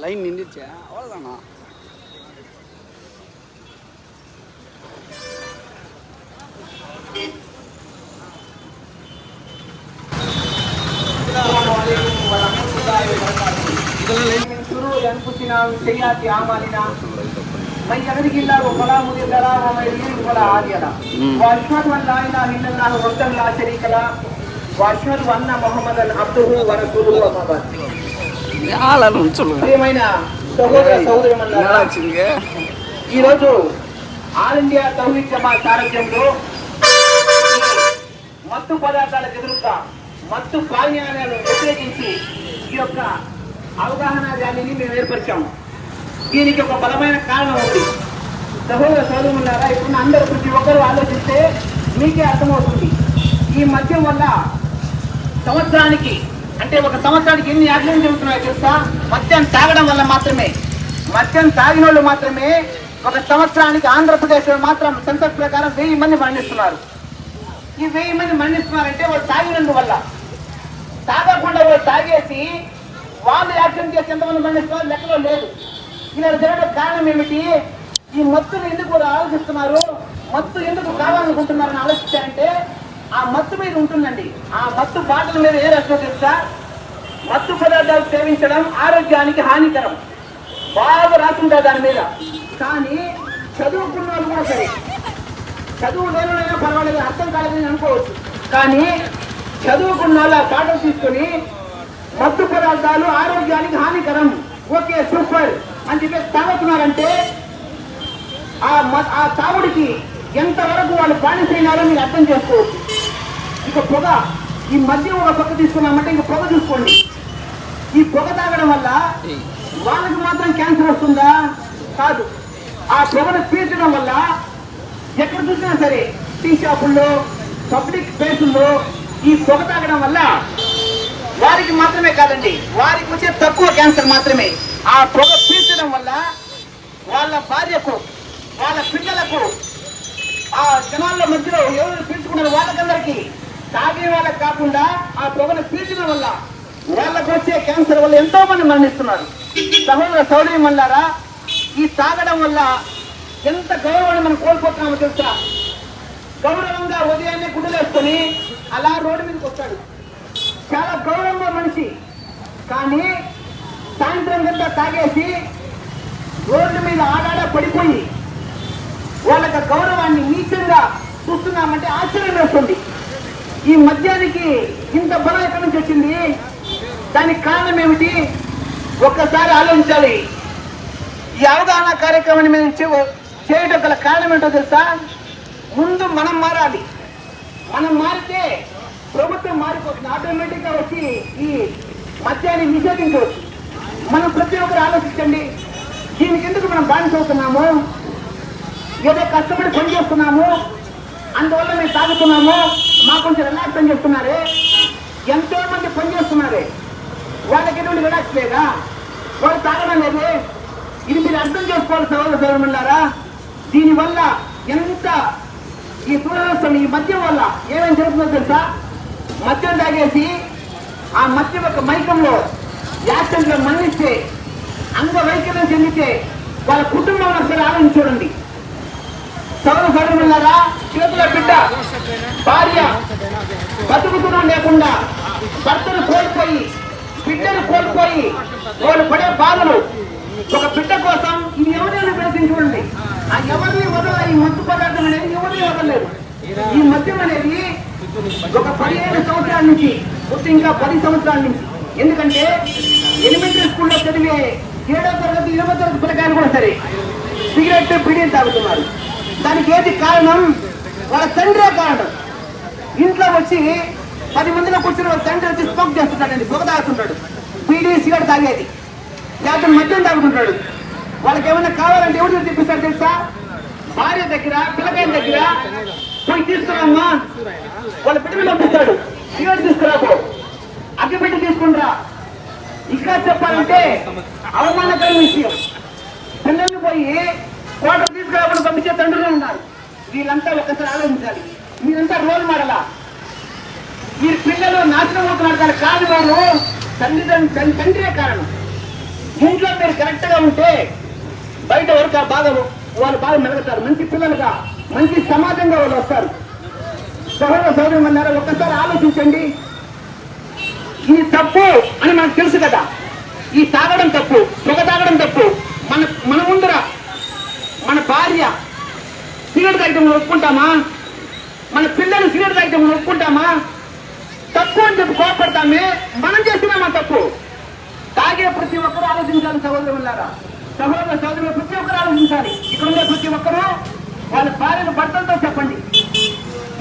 Line நின்றுச்சு, அவ்வளோதானா? من يهده الله فلا مضل له ومن يضلل فلا هادي له واشهد ان لا اله الا الله وحده لا شريك له واشهد ان محمدا عبده ورسوله اما بعد. ప్రియమైన సహోదర సహోదరులారా, ఈరోజు ఆల్ ఇండియా తౌహీద్ జమాత్ సారథ్యంలో మత్తు పదార్థాలకు ఎదురుగా మత్తు పానీయాలను వ్యతిరేకించి ఈ యొక్క అవగాహన ర్యాలీని మేము ఏర్పరిచాము. దీనికి ఒక బలమైన కారణం ఉంది. సహోదర సహోదరులారా, ఇప్పుడు అందరూ ప్రతి ఒక్కరూ ఆలోచిస్తే మీకే అర్థమవుతుంది. ఈ మద్యం వల్ల సంవత్సరానికి ఒక సంవత్సరానికి ఎన్ని యాక్సిడెంట్ జరుగుతున్నాయో తెలుసా? మద్యం తాగడం వల్ల మాత్రమే, మద్యం తాగిన వాళ్ళు మాత్రమే ఒక సంవత్సరానికి ఆంధ్రప్రదేశ్లో మాత్రం సెన్సస్ ప్రకారం 1000 మంది మరణిస్తున్నారు. ఈ 1000 మంది మరణిస్తున్నారంటే వాళ్ళు తాగినందువల్ల. తాగకుండా వాళ్ళు తాగేసి వాళ్ళు యాక్సిడెంట్ చేసి ఎంతమంది మరణిస్తున్నారు లెక్కలో లేదు. ఇలా జరగడం కారణం ఏమిటి? ఈ మత్తును ఎందుకు ఆలోచిస్తున్నారు, మత్తు ఎందుకు కావాలనుకుంటున్నారని ఆలోచించారంటే ఆ మత్తు మీద ఉంటుందండి. ఆ మత్తు బాటల మీద ఏ రకం తెలుసా? మత్తు పదార్థాలు సేవించడం ఆరోగ్యానికి హానికరం, బాగా రాసుంటారు దాని మీద. కానీ చదువుకున్న వాళ్ళు కూడా సరే, చదువు లేనైనా పర్వాలేదు, అర్థం కాలేదని అనుకోవచ్చు. కానీ చదువుకున్న వాళ్ళు ఆ పాఠం తీసుకొని మత్తు పదార్థాలు ఆరోగ్యానికి హానికరం, ఓకే సూపర్ అని చెప్పి తాగుతున్నారంటే ఆ తాగుడికి ఎంతవరకు వాళ్ళు బానిసైనారో మీరు అర్థం చేసుకోవచ్చు. ఇక పొగ, ఈ మద్యం ఒక పొగ తీసుకున్నామంటే ఇంక పొగ చూసుకోండి. ఈ పొగ తాగడం వల్ల వాళ్ళకి మాత్రం క్యాన్సర్ వస్తుందా? కాదు. ఆ పొగను పీల్చడం వల్ల ఎక్కడ చూసినా సరే, టీ షాపుల్లో, పబ్లిక్ ప్లేసుల్లో ఈ పొగ తాగడం వల్ల వారికి మాత్రమే కాదండి, వారికి వచ్చే తక్కువ క్యాన్సర్ మాత్రమే. ఆ పొగ పీల్చడం వల్ల వాళ్ళ భార్యకు, వాళ్ళ పిల్లలకు, ఆ జనాల మధ్యలో ఎవరు పీల్చుకున్నారు వాళ్ళకందరికీ, తాగే వాళ్ళకి కాకుండా ఆ పొగను పీల్చడం వల్ల వాళ్ళకు వచ్చే క్యాన్సర్ వల్ల ఎంతో మంది మరణిస్తున్నారు. సహోదర సహోదరీమణులారా, ఈ తాగడం వల్ల ఎంత గౌరవాన్ని మనం కోల్పోతున్నామో తెలుసా? గౌరవంగా ఉదయాన్నే గుడ్డలేసుకొని అలా రోడ్డు మీదకి వస్తాడు, చాలా గౌరవంగా మనిషి. కానీ సాయంత్రం గంట తాగేసి రోడ్డు మీద ఆడాడ పడిపోయి వాళ్ళకి గౌరవాన్ని నీచంగా చూస్తున్నామంటే ఆశ్చర్యం వేస్తుంది. ఈ మద్యానికి ఇంత బలం ఎక్కడి నుంచి వచ్చింది? దానికి కారణం ఏమిటి? ఒక్కసారి ఆలోచించాలి. ఈ అవగాహన కార్యక్రమాన్ని మేము చేయడం గల కారణం ఏంటో తెలుసా? ముందు మనం మారాలి. మనం మారితే ప్రభుత్వం మారిపోతుంది, ఆటోమేటిక్ గా వచ్చి ఈ మద్యాన్ని నిషేధించవచ్చు. మనం ప్రతి ఒక్కరు ఆలోచించండి, దీనికి ఎందుకు మనం బానిస అవుతున్నాము? ఏదో కష్టపడి పని చేస్తున్నాము, అందువల్ల మేము తాగుతున్నాము, మాకు కొంచెం రిలాక్స్ అని చెప్తున్నారే. ఎంతో మంది పని చేస్తున్నారే, వాళ్ళకి ఎటువంటి రిలాక్స్ లేదా? వాళ్ళు తాగడం లేదే. ఇది మీరు అర్థం చేసుకోవాలి సోదర సోదరులారా. దీనివల్ల ఎంత ఈ దురదృష్టం, ఈ మద్యం వల్ల ఏమేమి జరుగుతుందో తెలుసా? మద్యం తాగేసి ఆ మద్యం యొక్క మైకంలో యాక్సిడెంట్లో మరణిస్తే, అంగవైకల్యం చెందితే వాళ్ళ కుటుంబంలో ఒకసారి ఆలోచించి చూడండి. సోదర సోదరులారా, చేతుల బిడ్డ, భార్య బతుకుతూ లేకుండా భర్తను కోల్పోయి, బిడ్డను కోల్పోయి వాళ్ళు పడే బాధలు, ఒక బిడ్డ కోసం ఇది ఎవరైనా ప్రయత్నం చూడండి. ఆ ఎవరిని వదల, ఈ మత్తు పదార్థం అనేది ఎవరిని వదలలేదు. ఈ మద్యం అనేది ఒక 15 సంవత్సరాల నుంచి, ఇంకా 10 సంవత్సరాల నుంచి. ఎందుకంటే ఎలిమెంటరీ స్కూల్లో చదివే 7వ తరగతి 20వ తరగతి పిల్లకాయలు కూడా సరే సిగరెట్, బీడీలు తాగుతున్నారు. దానికి ఏది కారణం? వాళ్ళ తండ్రే కారణం. ఇంట్లో వచ్చి 10 మందిలో కూర్చుని వాళ్ళ తండ్రి వచ్చి స్మోక్ చేస్తున్నాడండి, పొగ తాగుతుంటాడు, బీడీ సిగరెట్ తాగేది, లేకపోతే మద్యం తాగుతుంటాడు. వాళ్ళకి ఏమైనా కావాలంటే ఎవరు తెప్పిస్తాడు తెలుసా? భార్య దగ్గర, పిల్లకాయల దగ్గర పోయి తీసుకురామ్మా, వాళ్ళ బిడ్డలు పంపిస్తాడు, సిగరెట్ తీసుకురాబో, అగ్గిపెట్టి తీసుకుంటారా. ఇంకా చెప్పాలంటే అవమానకరమైన విషయం, పిల్లల్ని పోయి కోటలు తీసుకురాకుండా పంపించే తండ్రులు ఉన్నారు. వీళ్ళంతా ఒక్కసారి ఆలోచించాలి. మీరంతా రోల్ మోడలా? మీరు పిల్లలు నాశనం అవుతున్నారు కానీ కాదు వారు తండ్రే కారణం. ఇంట్లో మీరు కరెక్ట్ గా ఉంటే బయట వరకు వాళ్ళు బాగా మెలుగుతారు, మంచి పిల్లలుగా మంచి సమాజంగా వాళ్ళు వస్తారు. సహోదర సహోదరు అన్నారా, ఒక్కసారి ఆలోచించండి. ఈ తప్పు అని మనకు తెలుసు కదా, ఈ తాగడం తప్పు, పొగ తాగడం తప్పు. మన ముందర మన భార్య సిగరెట్ తాగితే మనం ఒప్పుకుంటామా? మన పిల్లలు సిగరెట్ తాగితే మనం ఒప్పుకుంటామా? తప్పు అని చెప్పి కోపడతామే, మనం చేసినామా తప్పు? తాగే ప్రతి ఒక్కరూ ఆలోచించాలి సహోదరులారా, సహోదర సహోదరులు ప్రతి ఒక్కరు ఆలోచించాలి. ఇక్కడ ఉండే ప్రతి ఒక్కరూ వాళ్ళ భార్యను భర్తలతో చెప్పండి,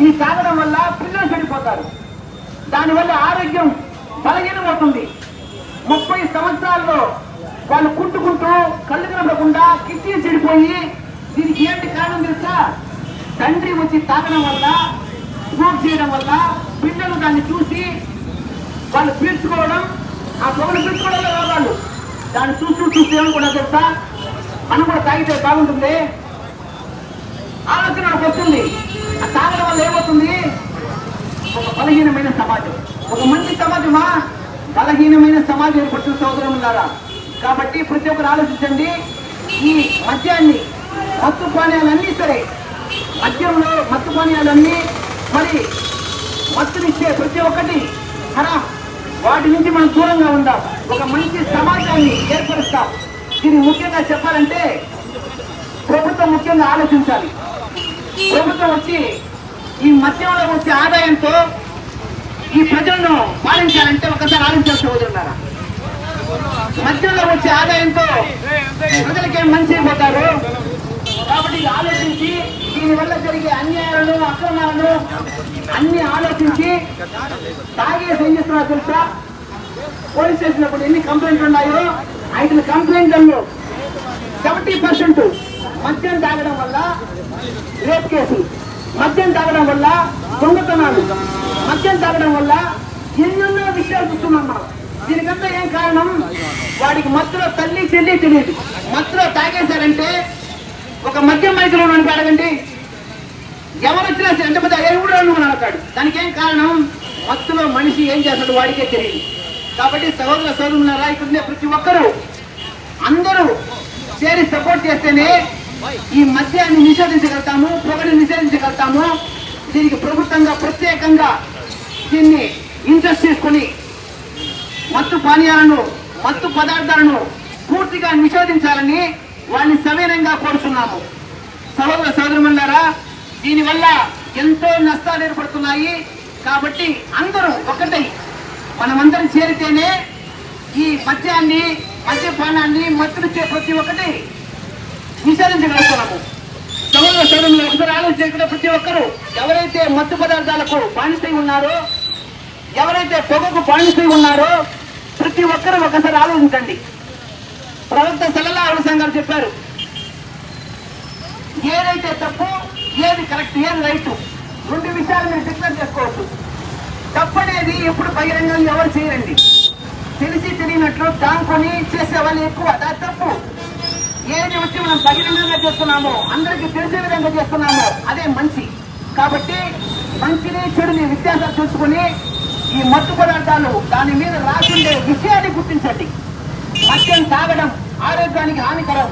ఈ తాగడం వల్ల పిల్లలు చెడిపోతారు, దానివల్ల ఆరోగ్యం బలహీనమవుతుంది. 30 సంవత్సరాల్లో వాళ్ళు కుంటుకుంటూ కళ్ళు కనబడకుండా కిడ్నీ చెడిపోయి, దీనికి ఏంటి కారణం తెలుసా? తండ్రి వచ్చి తాగడం వల్ల, స్మోక్ చేయడం వల్ల పిల్లలు దాన్ని చూసి వాళ్ళు పీల్చుకోవడం, ఆ పొగలు పీల్చుకోవడంలో వాళ్ళు దాన్ని చూస్తూ ఏమనుకున్నా తెలుసా, మనం కూడా తాగితే బాగుంటుంది ఆలోచన వస్తుంది. ఆ తాగడం వల్ల ఏమవుతుంది? ఒక బలహీనమైన సమాజం, ఒక మంచి సమాజమా బలహీనమైన సమాజం ఏర్పడుతుంది సోదరులారా. కాబట్టి ప్రతి ఒక్కరు ఆలోచించండి. ఈ మద్యాన్ని, మత్తు పానీయాలన్నీ సరే, మద్యంలో మత్తు పానీయాలన్నీ మరి మత్తునిచ్చే ప్రతి ఒక్కటి వాటి నుంచి మనం దూరంగా ఉందాం, ఒక మంచి సమాజాన్ని ఏర్పరుస్తాం. దీన్ని ముఖ్యంగా చెప్పాలంటే ప్రభుత్వం ముఖ్యంగా ఆలోచించాలి. ప్రభుత్వం వచ్చి ఈ మద్యంలో వచ్చే ఆదాయంతో ఈ ప్రజలను పాలించాలంటే ఒకసారి ఆలోచించాల్సి వదులున్నారా? మద్యంలో వచ్చే ఆదాయంతో ప్రజలకేం మంచి అయిపోతారు. కాబట్టి ఆలోచించి దీనివల్ల జరిగే అన్యాయాలను, అక్రమాలను అన్ని ఆలోచించి తాగేసి ఏం చేస్తున్నారు తెలుసా? పోలీస్ స్టేషన్ ఎన్ని కంప్లైంట్లు ఉన్నాయో 5 కంప్లైంట్లలో 70% మద్యం తాగడం వల్ల రేప్ కేసులు, మద్యం తాగడం వల్ల దొంగతనాలు, మద్యం తాగడం వల్ల ఎన్నెన్నో విషయాలు చూస్తున్నాం మనం. దీనికంతా ఏం కారణం? వాడికి మత్తులో తల్లి చెల్లి తెలియదు. మత్తులో తాగేశారంటే ఒక మద్యం మైకులో నడిపి అడగండి, ఎవరొచ్చినా ఎంత పెద్ద ఎవడో అని అడగాడు. దానికి ఏం కారణం? మత్తులో మనిషి ఏం చేస్తాడు వాడికే తెలియదు. కాబట్టి సహోదర సోదరులారా, ఇక్కడ ప్రతి ఒక్కరూ అందరూ చేరి సపోర్ట్ చేస్తేనే ఈ మద్యాన్ని నిషేధించగలుగుతాము, పొగని నిషేధించగలుగుతాము. దీనికి ప్రభుత్వంగా ప్రత్యేకంగా దీన్ని ఇంట్రెస్ట్ తీసుకుని మత్తు పానీయాలను, మత్తు పదార్థాలను పూర్తిగా నిషేధించాలని వాళ్ళని సవినయంగా కోరుతున్నాము. సహోదర సోదరులారా, దీనివల్ల ఎంతో నష్టాలు ఏర్పడుతున్నాయి. కాబట్టి అందరూ ఒకటై మనమందరం చేరితేనే ఈ మద్యాన్ని, మద్యపానాన్ని, మత్తునిచ్చే ప్రతి ఒక్కటి నిషేధించగలుగుతున్నాము. సహోదర సోదరులు ఒకసారి ఆలోచించకుండా ప్రతి ఒక్కరూ ఎవరైతే మత్తు పదార్థాలకు బానిసై ఉన్నారో, ఎవరైతే పొగకు బానిసై ఉన్నారో ప్రతి ఒక్కరూ ఒకసారి ఆలోచించండి. ప్రవక్త సల్లల్లాహు అలైహి వసల్లం గారు చెప్పారు, ఏదైతే తప్పు, ఏది కరెక్ట్, ఏది రైట్, 2 విషయాలు మీరు డిక్లేర్ చేసుకోవచ్చు. తప్పు అనేది ఎప్పుడు బహిరంగంగా ఎవరు చేయరండి. తెలిసి తెలియనట్లు దాంకొని చేసే వాళ్ళు ఎక్కువ, అది తప్పు. ఏది వచ్చి మనం బహిరంగంగా చేస్తున్నామో, అందరికీ తెలిసే విధంగా చేస్తున్నామో అదే మంచి. కాబట్టి మంచిని చెడుని వ్యత్యాసాలు తెలుసుకుని ఈ మత్తు పదార్థాలు దాని మీద రాకుండే విషయాన్ని గుర్తించండి. మద్యం తాగడం ఆరోగ్యానికి హానికరం,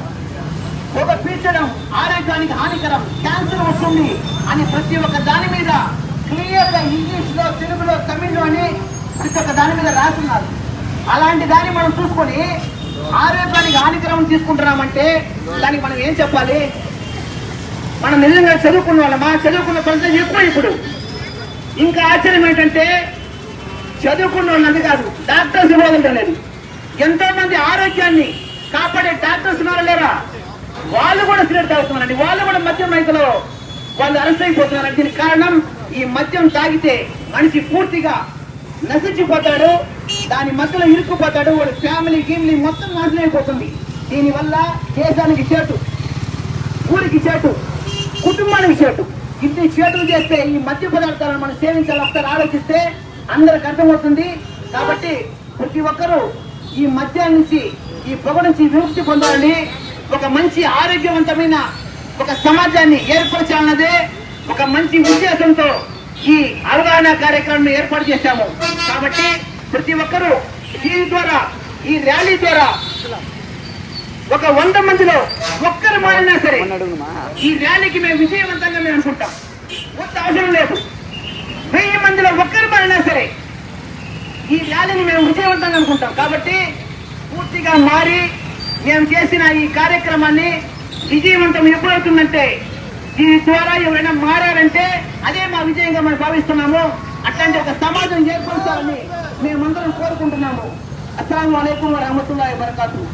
పొగ పీల్చడం ఆరోగ్యానికి హానికరం, క్యాన్సర్ వస్తుంది అని ప్రతి ఒక్క దాని మీద క్లియర్ గా ఇంగ్లీష్ లో, తెలుగులో, తమిళ్లో అని ప్రతి ఒక్క దాని మీద రాస్తున్నారు. అలాంటి దాన్ని మనం చూసుకొని ఆరోగ్యానికి హానికరం తీసుకుంటున్నామంటే దానికి మనం ఏం చెప్పాలి? మనం నిజంగా చదువుకున్న వాళ్ళమా? చదువుకున్న కొంచెం ఎక్కువ. ఇప్పుడు ఇంకా ఆశ్చర్యం ఏంటంటే చదువుకున్న వాళ్ళది కాదు, డాక్టర్స్ ఇవ్వగలలేదు. ఎంతో మంది ఆరోగ్యాన్ని కాపాడే డాక్టర్స్ ఉన్నారా లేరా? వాళ్ళు కూడా సిగరెట్ తాగుతున్నారండి, వాళ్ళు కూడా మద్యం మైకులో వాళ్ళు అరెస్ట్ అయిపోతున్నారు. దీనికి కారణం ఈ మద్యం తాగితే మనిషి పూర్తిగా నశించిపోతాడు, దాని మధ్యలో ఇరుక్కుపోతాడు, వాడు ఫ్యామిలీ గీమిలీ మొత్తం నాశనం అయిపోతుంది. దీనివల్ల దేశానికి చేటు, ఊరికి చేటు, కుటుంబానికి చేటు. ఇన్ని చేతులు చేస్తే ఈ మద్య పదార్థాలను మనం సేవించాలి. ఒకసారి ఆలోచిస్తే అందరికి అర్థమవుతుంది. కాబట్టి ప్రతి ఒక్కరూ ఈ మద్యం నుంచి, ఈ పొగ నుంచి విముక్తి పొందాలని, ఒక మంచి ఆరోగ్యవంతమైన ఒక సమాజాన్ని ఏర్పరచాలన్నదే ఒక మంచి ఉద్దేశంతో ఈ అవగాహన కార్యక్రమం ఏర్పాటు చేశాము. కాబట్టి ప్రతి ఒక్కరూ దీని ద్వారా, ఈ ర్యాలీ ద్వారా ఒక 100 మందిలో ఒక్కరు మారినా సరే ఈ ర్యాలీకి మేము విజయవంతంగా మేము అనుకుంటాం. మొత్తం అవసరం లేదు. 1000 మందిలో ఒక్కరు మారినా సరే ఈ ర్యాలీని మేము విజయవంతంగా అనుకుంటాం. కాబట్టి పూర్తిగా మారి మేము చేసిన ఈ కార్యక్రమాన్ని విజయవంతం ఎప్పుడవుతుందంటే దీని ద్వారా ఎవరైనా మారారంటే అదే మా విజయంగా మనం భావిస్తున్నాము. అట్లాంటి ఒక సమాజం ఏర్పరచాలని మేమందరం కోరుకుంటున్నాము. అస్సలాము అలైకుం వరహమతుల్లాహి వబరకాతుహు.